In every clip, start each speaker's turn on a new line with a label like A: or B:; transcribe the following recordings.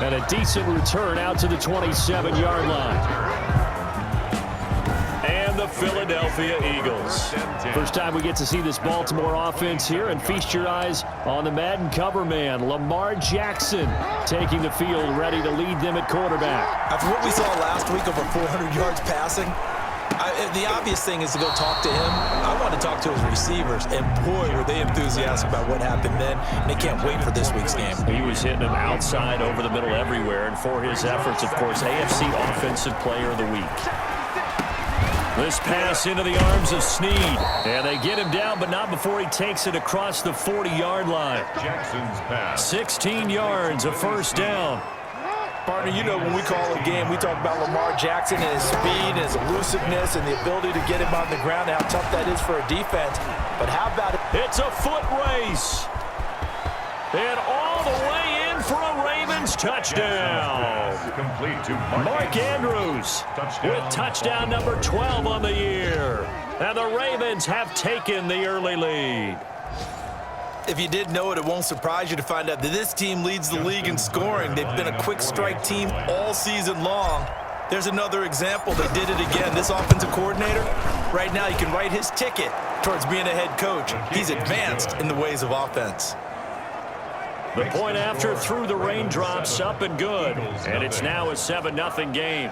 A: And a decent return out to the 27-yard line. And the Philadelphia Eagles. First time we get to see this Baltimore offense here, and feast your eyes on the Madden cover man, Lamar Jackson, taking the field, ready to lead them at quarterback.
B: After what we saw last week, over 400 yards passing, the obvious thing is to go talk to him. I want to talk to his receivers, and boy, were they enthusiastic about what happened then, and they can't wait for this week's game.
A: He was hitting them outside, over the middle, everywhere, and for his efforts, of course, AFC Offensive Player of the Week. This pass into the arms of Snead. And they get him down, but not before he takes it across the 40-yard line.
C: Jackson's pass.
A: 16 yards, a first down.
B: Partner, you know when we call a game, we talk about Lamar Jackson and his speed, and his elusiveness, and the ability to get him on the ground, and how tough that is for a defense. But how about it?
A: It's a foot race. And all the way in for a Ravens touchdown.
C: Complete to
A: Mark Andrews with touchdown number 12 on the year. And the Ravens have taken the early lead.
B: If you didn't know it, it won't surprise you to find out that this team leads the league in scoring. They've been a quick strike team all season long. There's another example. They did it again. This offensive coordinator, right now, he can write his ticket towards being a head coach. He's advanced in the ways of offense.
A: The point after through the raindrops, up and good. And it's now a 7-0 game.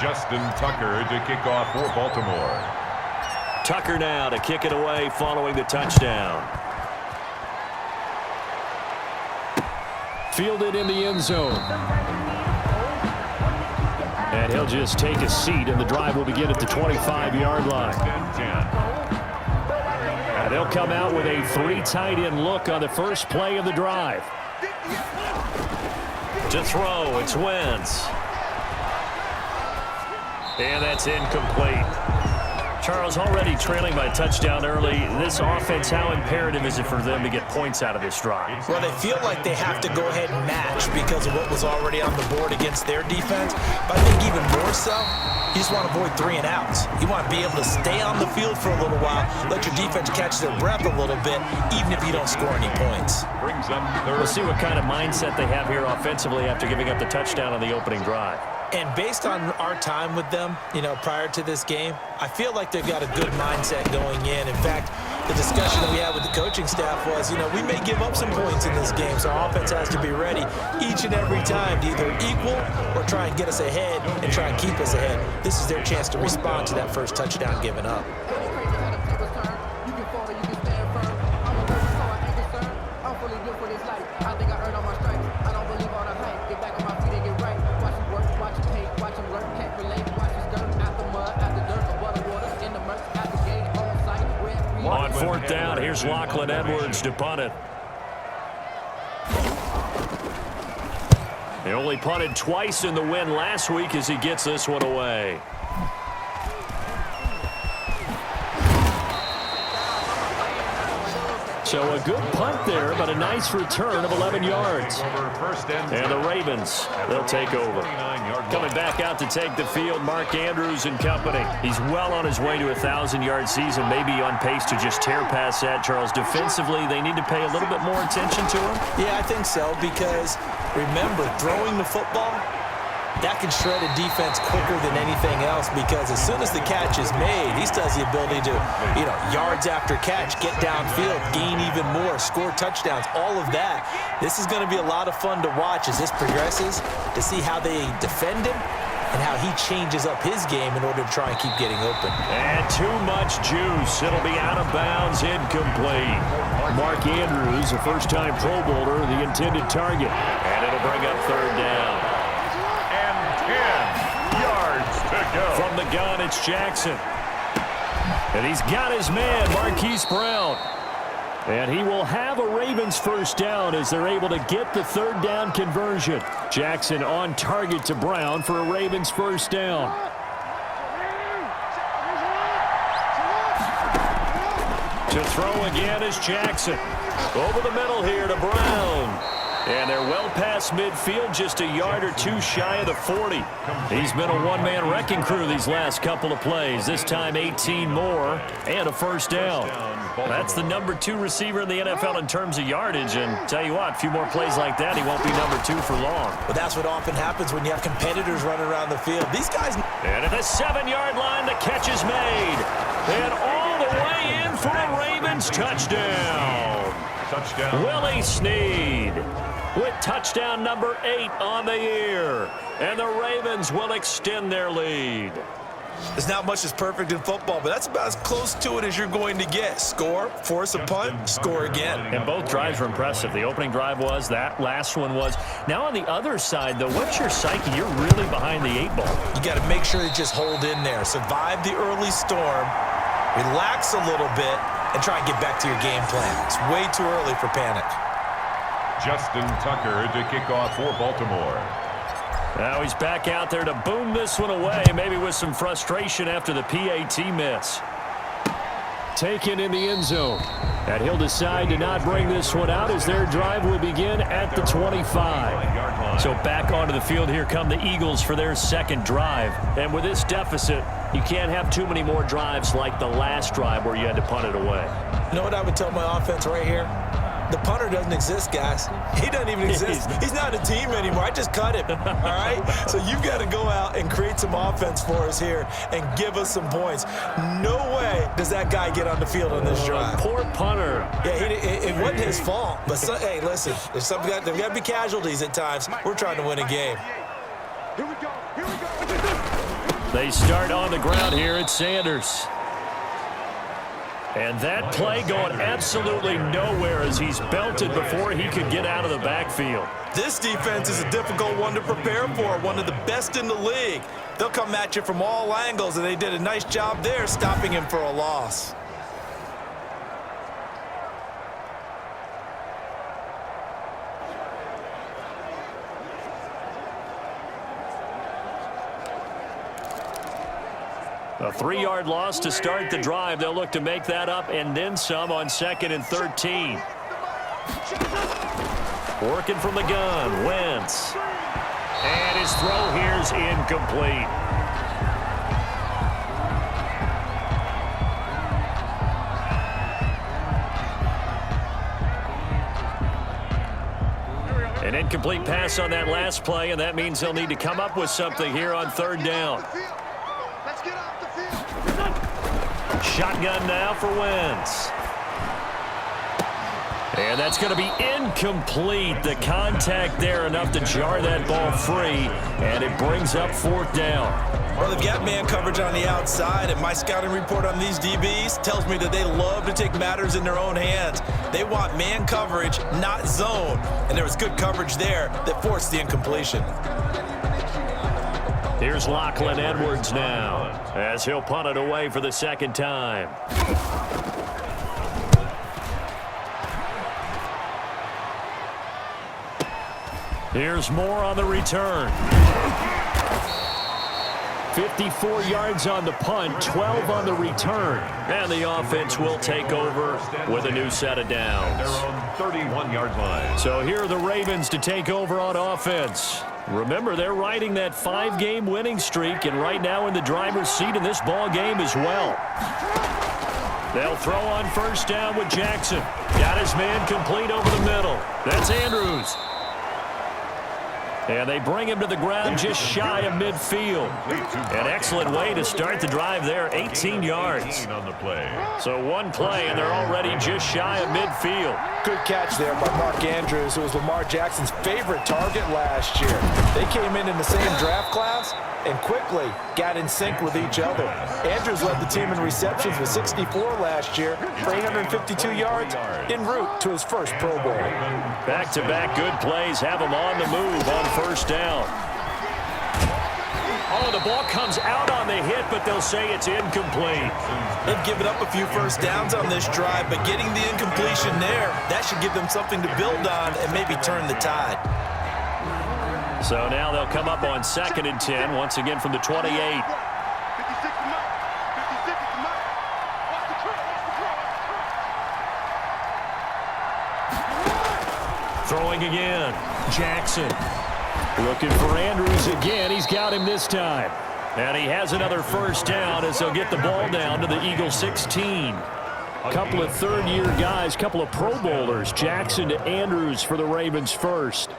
C: Justin Tucker to kick off for Baltimore.
A: Tucker now to kick it away following the touchdown. Fielded in the end zone. And he'll just take a seat, and the drive will begin at the 25-yard line. And they'll come out with a 3 tight end look on the first play of the drive. To throw, it's Wentz. And that's incomplete. Charles, already trailing by a touchdown early. This offense, how imperative is it for them to get points out of this drive?
B: Well, they feel like they have to go ahead and match because of what was already on the board against their defense. But I think even more so, you just want to avoid 3 and outs. You want to be able to stay on the field for a little while, let your defense catch their breath a little bit, even if you don't score any points.
C: Brings up third.
A: We'll see what kind of mindset they have here offensively after giving up the touchdown on the opening drive.
B: And based on our time with them, prior to this game, I feel like they've got a good mindset going in. In fact, the discussion that we had with the coaching staff was, we may give up some points in this game, so our offense has to be ready each and every time to either equal or try and get us ahead and try and keep us ahead. This is their chance to respond to that first touchdown given up.
A: On fourth down, here's Lachlan Edwards to punt it. He only punted twice in the win last week as he gets this one away. So a good punt there, but a nice return of 11 yards. And the Ravens, they'll take over. Coming back out to take the field, Mark Andrews and company. He's well on his way to a 1,000-yard season, maybe on pace to just tear past that. Charles, defensively, they need to pay a little bit more attention to him?
B: Yeah, I think so, because remember, throwing the football, that can shred a defense quicker than anything else, because as soon as the catch is made, he still has the ability to, yards after catch, get downfield, gain even more, score touchdowns, all of that. This is going to be a lot of fun to watch as this progresses, to see how they defend him and how he changes up his game in order to try and keep getting open.
A: And too much juice. It'll be out of bounds, incomplete. Mark Andrews, a first-time Pro Bowler, the intended target. And it'll bring up third down. From the gun, it's Jackson. And he's got his man, Marquise Brown. And he will have a Ravens first down as they're able to get the third down conversion. Jackson on target to Brown for a Ravens first down. To throw again is Jackson. Over the middle here to Brown. And they're well past midfield, just a yard or two shy of the 40. He's been a one-man wrecking crew these last couple of plays. This time 18 more and a first down. That's the number 2 receiver in the NFL in terms of yardage. And tell you what, a few more plays like that, he won't be number 2 for long.
B: But that's what often happens when you have competitors running around the field. These guys...
A: And at the 7-yard line, the catch is made. And all the way in for a Ravens touchdown. Willie Snead with touchdown number 8 on the year. And the Ravens will extend their lead.
B: There's not much that's perfect in football, but that's about as close to it as you're going to get. Score, force a punt, score again.
A: And both drives were impressive. The opening drive was, that last one was. Now on the other side, though, what's your psyche? You're really behind the 8 ball.
B: You got to make sure you just hold in there. Survive the early storm, relax a little bit, and try and get back to your game plan. It's way too early for panic.
C: Justin Tucker to kick off for Baltimore.
A: Now he's back out there to boom this one away, maybe with some frustration after the PAT miss. Taken in the end zone. And he'll decide to not bring this one out as their drive will begin at the 25. So back onto the field, here come the Eagles for their second drive. And with this deficit, you can't have too many more drives like the last drive where you had to punt it away.
B: You know what I would tell my offense right here? The punter doesn't exist, guys. He doesn't even exist. He's not a team anymore. I just cut him, all right? So you've got to go out and create some offense for us here and give us some points. No way does that guy get on the field on this drive.
A: Poor punter.
B: Yeah, it wasn't his fault. But, hey, listen, there's got to be casualties at times. We're trying to win a game.
D: Here we go. Here we go.
A: They start on the ground here at Sanders. And that play going absolutely nowhere as he's belted before he could get out of the backfield.
B: This defense is a difficult one to prepare for, one of the best in the league. They'll come at you from all angles, and they did a nice job there stopping him for a loss.
A: A 3-yard loss to start the drive. They'll look to make that up and then some on 2nd and 13. Working from the gun, Wentz. And his throw here's incomplete. An incomplete pass on that last play, and that means they'll need to come up with something here on 3rd down. Shotgun now for Wentz. And that's going to be incomplete. The contact there enough to jar that ball free, and it brings up 4th down.
B: Well, they've got man coverage on the outside, and my scouting report on these DBs tells me that they love to take matters in their own hands. They want man coverage, not zone, and there was good coverage there that forced the incompletion.
A: Here's Lachlan Edwards now as he'll punt it away for the 2nd time. Here's Moore on the return. 54 yards on the punt, 12 on the return. And the offense will take over with a new set of downs.
C: They're on 31-yard line.
A: So here are the Ravens to take over on offense. Remember, they're riding that 5-game winning streak, and right now in the driver's seat in this ball game as well. They'll throw on 1st down with Jackson. Got his man complete over the middle. That's Andrews. And they bring him to the ground just shy of midfield. An excellent way to start the drive there, 18 yards.
C: On the play.
A: So one play, and they're already just shy of midfield.
B: Good catch there by Mark Andrews, who was Lamar Jackson's favorite target last year. They came in the same draft class and quickly got in sync with each other. Andrews led the team in receptions with 64 last year for 852 yards en route to his first Pro Bowl.
A: Back-to-back good plays have him on the move on 1st down. Oh, the ball comes out on the hit, but they'll say it's incomplete.
B: They've given up a few 1st downs on this drive, but getting the incompletion there, that should give them something to build on and maybe turn the tide.
A: So now they'll come up on 2nd and 10, once again from the 28. Throwing again. Jackson. Looking for Andrews again. He's got him this time. And he has another first down as they'll get the ball down to the Eagles 16. A couple of third-year guys, couple of Pro Bowlers. Jackson to Andrews for the Ravens first.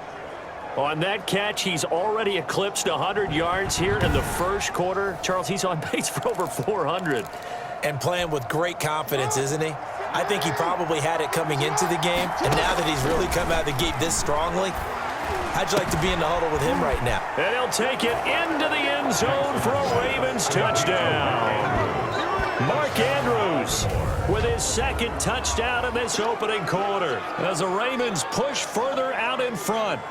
A: On that catch, he's already eclipsed 100 yards here in the first quarter. Charles, he's on pace for over 400.
B: And playing with great confidence, isn't he? I think he probably had it coming into the game, and now that he's really come out of the gate this strongly, how'd you like to be in the huddle with him right now?
A: And he'll take it into the end zone for a Ravens touchdown. Mark Andrews with his second touchdown in this opening quarter as the Ravens push further out in front.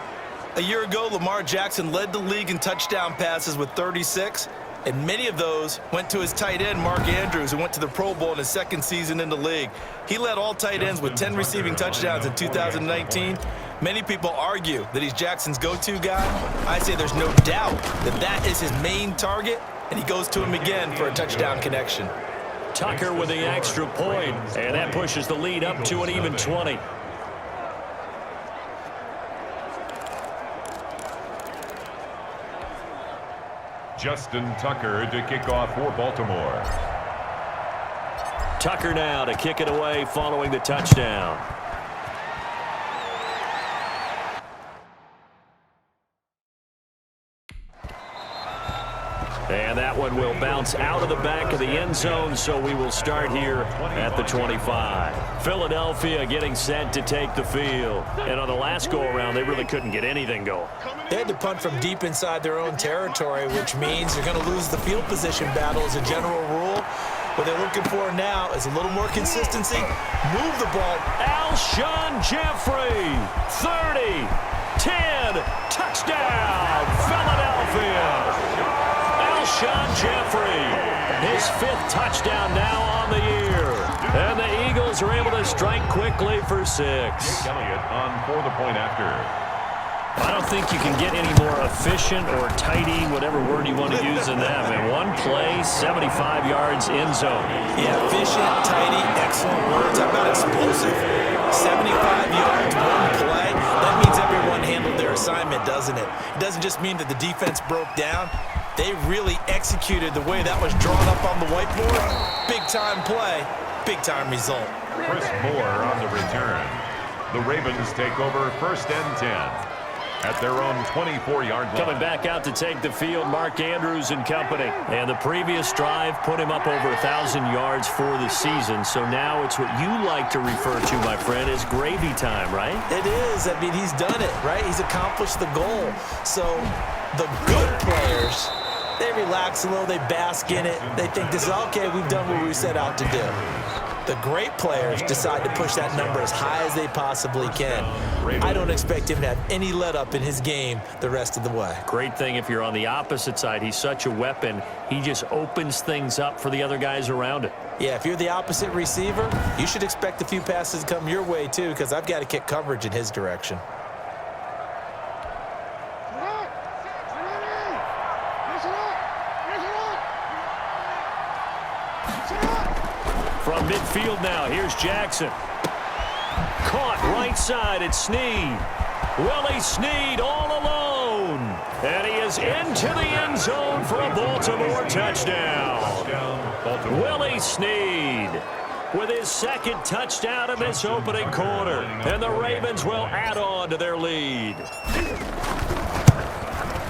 B: A year ago, Lamar Jackson led the league in touchdown passes with 36, and many of those went to his tight end, Mark Andrews, who went to the Pro Bowl in his second season in the league. He led all tight ends with 10 receiving touchdowns in 2019. Many people argue that he's Jackson's go-to guy. I say there's no doubt that that is his main target, and he goes to him again for a touchdown connection.
A: Tucker with the extra point, and that pushes the lead up to an even 20.
C: Justin Tucker to kick off for Baltimore.
A: Tucker now to kick it away following the touchdown. And that one will bounce out of the back of the end zone, so we will start here at the 25. Philadelphia getting set to take the field. And on the last go-around, they really couldn't get anything going.
B: They had to punt from deep inside their own territory, which means they're going to lose the field position battle as a general rule. What they're looking for now is a little more consistency. Move the ball.
A: Alshon Jeffrey, 30, 10, touchdown, Philadelphia. Alshon Jeffrey, his fifth touchdown now on the year. And the Eagles are able to strike quickly for 6.
C: Elliott on for the point after.
A: I don't think you can get any more efficient or tidy, whatever word you want to use in that. In one play, 75 yards in zone.
B: Yeah, efficient, tidy, excellent words. How about explosive? 75 yards, one play. That means everyone handled their assignment, doesn't it? It doesn't just mean that the defense broke down. They really executed the way that was drawn up on the whiteboard. Big-time play, big-time result.
C: Chris Moore on the return. The Ravens take over 1st and 10 at their own 24-yard line.
A: Coming back out to take the field, Mark Andrews and company. And the previous drive put him up over 1,000 yards for the season. So now it's what you like to refer to, my friend, as gravy time, right?
B: It is. I mean, he's done it, right? He's accomplished the goal. So the good players, they relax a little, they bask in it. They think this is, okay, we've done what we set out to do. The great players decide to push that number as high as they possibly can. I don't expect him to have any let-up in his game the rest of the way.
A: Great thing if you're on the opposite side. He's such a weapon. He just opens things up for the other guys around him.
B: Yeah, if you're the opposite receiver, you should expect a few passes to come your way too, because I've got to kick coverage in his direction.
A: From midfield now, here's Jackson. Caught right side, it's Snead. Willie Snead all alone. And he is into the end zone for a Baltimore touchdown. Willie Snead with his second touchdown in this opening quarter. And the Ravens will add on to their lead.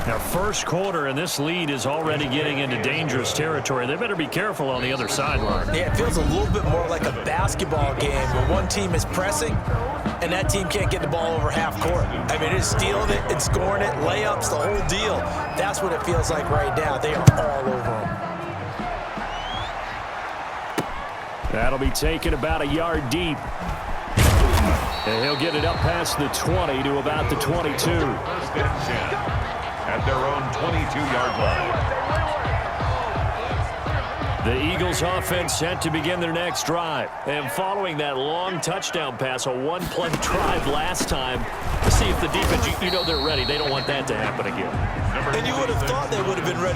A: Now, first quarter, and this lead is already getting into dangerous territory. They better be careful on the other sideline.
B: Yeah, it feels a little bit more like a basketball game where one team is pressing and that team can't get the ball over half court. I mean, it's stealing it, it's scoring it, layups, the whole deal. That's what it feels like right now. They are all over them.
A: That'll be taken about a yard deep. And he'll get it up past the 20 to about the 22.
C: 1st and 10 at their own 22-yard line.
A: The Eagles offense set to begin their next drive. And following that long touchdown pass, a one-play drive last time, to see if the defense, you know they're ready. They don't want that to happen again.
B: And you would have thought they would have been ready.